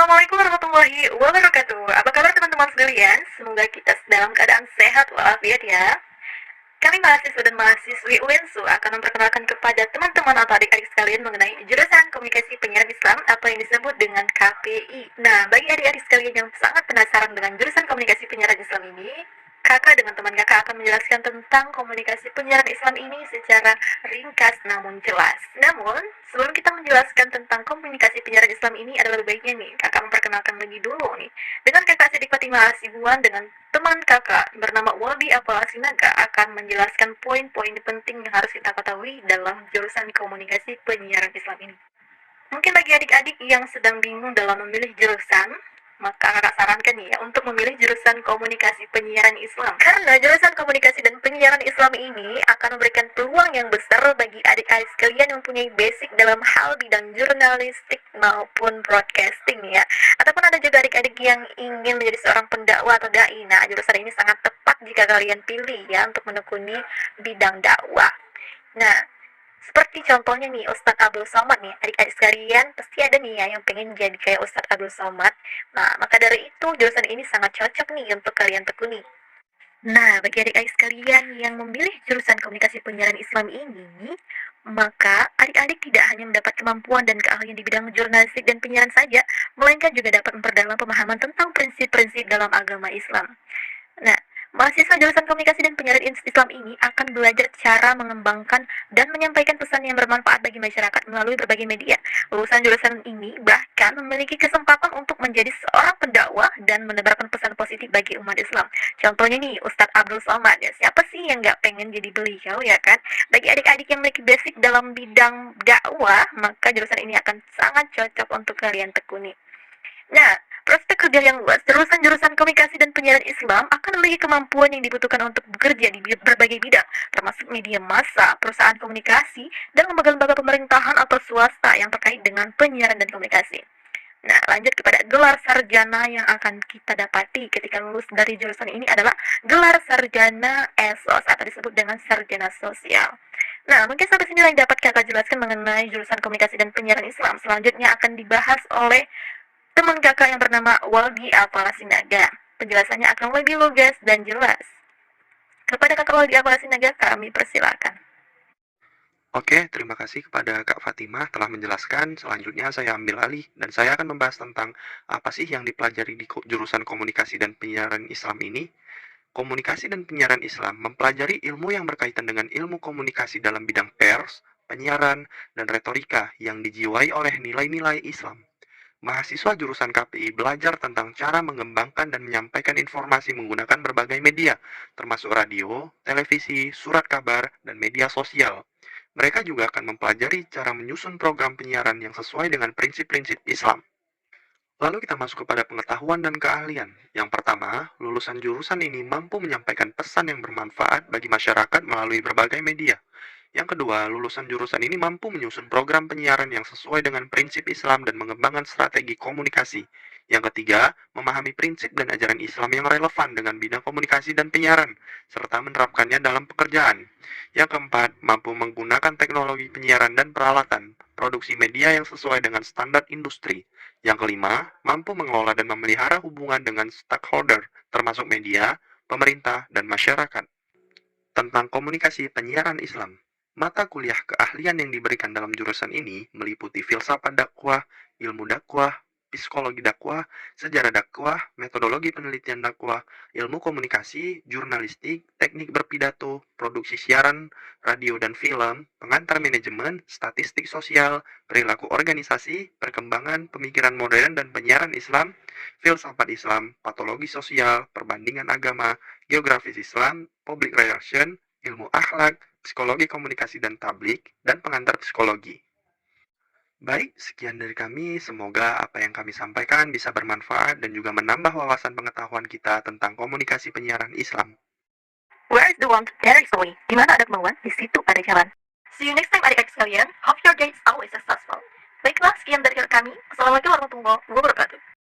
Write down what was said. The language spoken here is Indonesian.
Assalamualaikum warahmatullahi wabarakatuh. Apa kabar teman-teman sekalian? Semoga kita dalam keadaan sehat walafiat ya. Kami mahasiswa dan mahasiswi UNSU akan memperkenalkan kepada teman-teman atau adik-adik sekalian mengenai jurusan Komunikasi Penyiaran Islam atau yang disebut dengan KPI. Nah, bagi adik-adik sekalian yang sangat penasaran dengan jurusan Komunikasi Penyiaran Islam ini, kakak dengan teman kakak akan menjelaskan tentang komunikasi penyiaran Islam ini secara ringkas namun jelas. Namun, sebelum kita menjelaskan tentang komunikasi penyiaran Islam ini, adalah lebih baiknya nih kakak memperkenalkan lebih dulu nih. Dengan kakak Sidik Fatimah Hasibuan dengan teman kakak bernama Waldi Apala Sinaga akan menjelaskan poin-poin penting yang harus kita ketahui dalam jurusan komunikasi penyiaran Islam ini. Mungkin bagi adik-adik yang sedang bingung dalam memilih jurusan, maka kakak sarankan nih ya untuk memilih jurusan komunikasi penyiaran Islam. Karena jurusan komunikasi dan penyiaran Islam ini akan memberikan peluang yang besar bagi adik-adik sekalian yang mempunyai basic dalam hal bidang jurnalistik maupun broadcasting ya. Ataupun ada juga adik-adik yang ingin menjadi seorang pendakwah atau dai. Nah, jurusan ini sangat tepat jika kalian pilih ya untuk menekuni bidang dakwah. Nah, seperti contohnya nih Ustadz Abdul Somad nih, adik-adik sekalian pasti ada nih ya yang pengen jadi kayak Ustadz Abdul Somad. Nah, maka dari itu jurusan ini sangat cocok nih untuk kalian tekuni. Nah, bagi adik-adik sekalian yang memilih jurusan komunikasi penyiaran Islam ini, maka adik-adik tidak hanya mendapat kemampuan dan keahlian di bidang jurnalistik dan penyiaran saja, melainkan juga dapat memperdalam pemahaman tentang prinsip-prinsip dalam agama Islam. Nah, mahasiswa jurusan komunikasi dan penyiaran Islam ini akan belajar cara mengembangkan dan menyampaikan pesan yang bermanfaat bagi masyarakat melalui berbagai media. Lulusan jurusan ini bahkan memiliki kesempatan untuk menjadi seorang pendakwah dan menebarkan pesan positif bagi umat Islam. Contohnya nih, Ustadz Abdul Somad ya. Siapa sih yang nggak pengen jadi beliau ya kan? Bagi adik-adik yang memiliki basic dalam bidang dakwah, maka jurusan ini akan sangat cocok untuk kalian tekuni. Nah, prospek kerja yang luas, jurusan komunikasi dan penyiaran Islam akan memiliki kemampuan yang dibutuhkan untuk bekerja di berbagai bidang, termasuk media massa, perusahaan komunikasi, dan lembaga-lembaga pemerintahan atau swasta yang terkait dengan penyiaran dan komunikasi. Nah, lanjut kepada gelar sarjana yang akan kita dapati ketika lulus dari jurusan ini adalah gelar sarjana ESOS atau disebut dengan sarjana sosial. Nah, mungkin sampai sini yang dapat kakak jelaskan mengenai jurusan komunikasi dan penyiaran Islam. Selanjutnya akan dibahas oleh teman kakak yang bernama Waldi Apala Sinaga. Penjelasannya akan lebih lugas dan jelas. Kepada kakak Waldi Apala Sinaga, kami persilakan. Oke, terima kasih kepada Kak Fatimah telah menjelaskan. Selanjutnya saya ambil alih dan saya akan membahas tentang apa sih yang dipelajari di jurusan komunikasi dan penyiaran Islam ini. Komunikasi dan penyiaran Islam mempelajari ilmu yang berkaitan dengan ilmu komunikasi dalam bidang pers, penyiaran, dan retorika yang dijiwai oleh nilai-nilai Islam. Mahasiswa jurusan KPI belajar tentang cara mengembangkan dan menyampaikan informasi menggunakan berbagai media, termasuk radio, televisi, surat kabar, dan media sosial. Mereka juga akan mempelajari cara menyusun program penyiaran yang sesuai dengan prinsip-prinsip Islam. Lalu kita masuk kepada pengetahuan dan keahlian. Yang pertama, lulusan jurusan ini mampu menyampaikan pesan yang bermanfaat bagi masyarakat melalui berbagai media. Yang kedua, lulusan jurusan ini mampu menyusun program penyiaran yang sesuai dengan prinsip Islam dan mengembangkan strategi komunikasi. Yang ketiga, memahami prinsip dan ajaran Islam yang relevan dengan bidang komunikasi dan penyiaran, serta menerapkannya dalam pekerjaan. Yang keempat, mampu menggunakan teknologi penyiaran dan peralatan, produksi media yang sesuai dengan standar industri. Yang kelima, mampu mengelola dan memelihara hubungan dengan stakeholder, termasuk media, pemerintah, dan masyarakat. Tentang komunikasi penyiaran Islam. Mata kuliah keahlian yang diberikan dalam jurusan ini meliputi filsafat dakwah, ilmu dakwah, psikologi dakwah, sejarah dakwah, metodologi penelitian dakwah, ilmu komunikasi, jurnalistik, teknik berpidato, produksi siaran, radio dan film, pengantar manajemen, statistik sosial, perilaku organisasi, perkembangan pemikiran modern dan penyiaran Islam, filsafat Islam, patologi sosial, perbandingan agama, geografis Islam, public relation, ilmu akhlak, psikologi komunikasi dan tablik, dan pengantar psikologi. Baik, sekian dari kami. Semoga apa yang kami sampaikan bisa bermanfaat dan juga menambah wawasan pengetahuan kita tentang komunikasi penyiaran Islam. Where is the want, there is the way. Di mana ada kemauan, di situ ada jalan. See you next time adik-adik sekalian. Hope your day is always successful. Baiklah, sekian dari kami. Assalamualaikum warahmatullahi wabarakatuh.